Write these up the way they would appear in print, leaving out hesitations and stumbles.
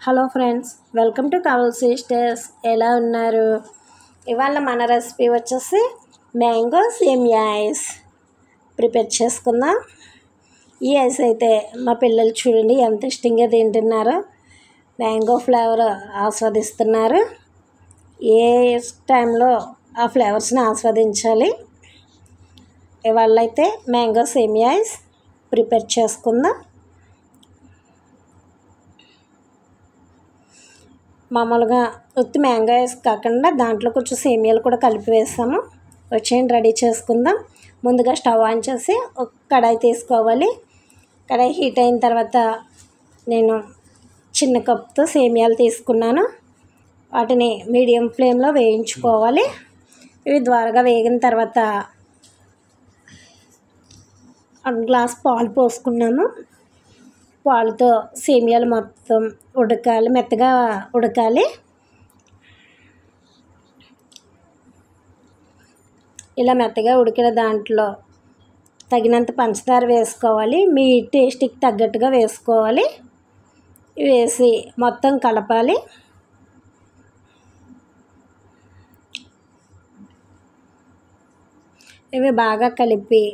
Hello friends, welcome to Kaval sisters. ఎలా ఉన్నారు? ఇవాళ మన రెసిపీ వచ్చేసి మ్యాంగో సేమియా ఐస్ ప్రిపేర్ చేసుకుందాం. ఈ ఐస్ అయితే మా పిల్లలు చూడండి ఎంత ఇష్టంగా తింటున్నారో, మ్యాంగో ఫ్లేవర్ ఆస్వాదిస్తున్నారు. ఏ టైంలో ఆ ఫ్లేవర్స్ని ఆస్వాదించాలి. ఇవాళ అయితే మ్యాంగో సేమియా ఐస్ ప్రిపేర్ చేసుకుందాం. మామూలుగా ఉత్తి మ్యాంగో ఐస్ కాకుండా దాంట్లో కొంచెం సేమియాలు కూడా కలిపి వేసాము. వచ్చేయండి రెడీ చేసుకుందాం. ముందుగా స్టవ్ ఆన్ చేసి ఒక కడాయి తీసుకోవాలి. కడాయి హీట్ అయిన తర్వాత నేను చిన్న కప్తో సేమియాలు తీసుకున్నాను. వాటిని మీడియం ఫ్లేమ్లో వేయించుకోవాలి. ఇవి ద్వారగా వేగిన తర్వాత 1 గ్లాస్ పాలు పోసుకున్నాము. పాలుతో సేమియాలు మొత్తం ఉడకాలి, మెత్తగా ఉడకాలి. ఇలా మెత్తగా ఉడికిన దాంట్లో తగినంత పంచదార వేసుకోవాలి. మీ టేస్ట్కి తగ్గట్టుగా వేసుకోవాలి. వేసి మొత్తం కలపాలి. ఇవి బాగా కలిపి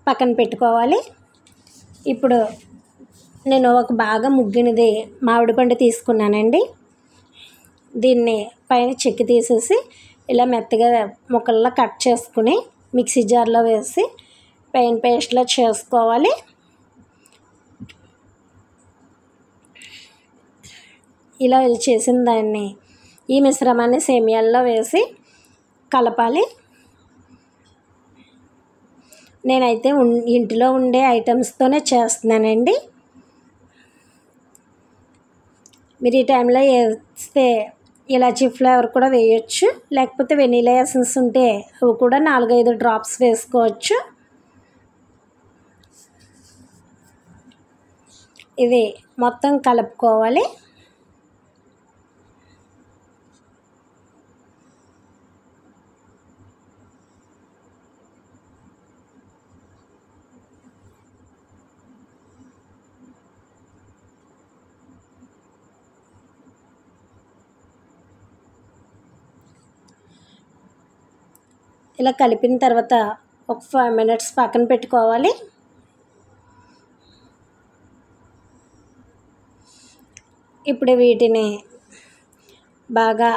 పక్కన పెట్టుకోవాలి. ఇప్పుడు నేను ఒక బాగా ముగ్గినది మామిడి పండు తీసుకున్నానండి. దీన్ని పైన చెక్కి తీసేసి ఇలా మెత్తగా ముక్కల్లో కట్ చేసుకుని మిక్సీ జార్లో వేసి పైన పేస్ట్లో చేసుకోవాలి. ఇలా చేసిన దాన్ని ఈ మిశ్రమాన్ని సేమియాల్లో వేసి కలపాలి. నేనైతే ఇంటిలో ఉండే ఐటమ్స్తోనే చేస్తున్నానండి. మీరు ఈ టైంలో వేస్తే ఇలాచీ ఫ్లేవర్ కూడా వేయచ్చు, లేకపోతే వెనీలా ఎసెన్స్ ఉంటే అవి కూడా 4-5 డ్రాప్స్ వేసుకోవచ్చు. ఇది మొత్తం కలుపుకోవాలి. ఇలా కలిపిన తర్వాత ఒక 5 మినిట్స్ పక్కన పెట్టుకోవాలి. ఇప్పుడు వీటిని బాగా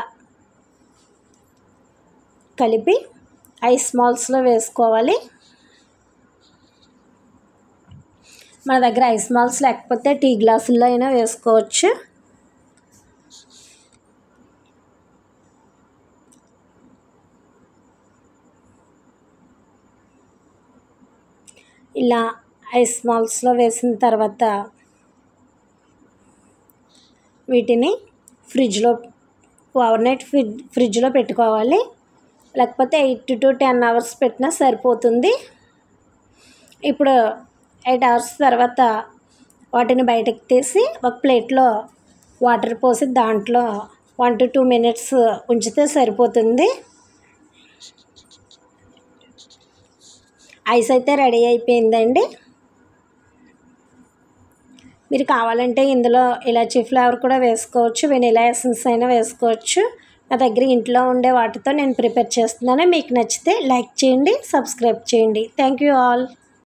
కలిపి ఐస్ మాల్స్లో వేసుకోవాలి. మన దగ్గర ఐస్ మాల్స్ లేకపోతే టీ గ్లాసుల్లో అయినా వేసుకోవచ్చు. ఇలా ఐస్ మాల్స్లో వేసిన తర్వాత వీటిని ఓవర్నైట్ ఫ్రిడ్జ్లో పెట్టుకోవాలి. లేకపోతే 8 to 10 అవర్స్ పెట్టినా సరిపోతుంది. ఇప్పుడు 8 అవర్స్ తర్వాత వాటిని బయటకు తీసి ఒక ప్లేట్లో వాటర్ పోసి దాంట్లో 1 to 2 మినిట్స్ ఉంచితే సరిపోతుంది. ఐస్ అయితే రెడీ అయిపోయిందండి. మీరు కావాలంటే ఇందులో ఇలాచీ ఫ్లేవర్ కూడా వేసుకోవచ్చు, వెనీలా ఎసెన్స్ అయినా వేసుకోవచ్చు. నా దగ్గర ఇంట్లో ఉండే వాటితో నేను ప్రిపేర్ చేస్తున్నాను. మీకు నచ్చితే లైక్ చేయండి, సబ్స్క్రైబ్ చేయండి. Thank you all.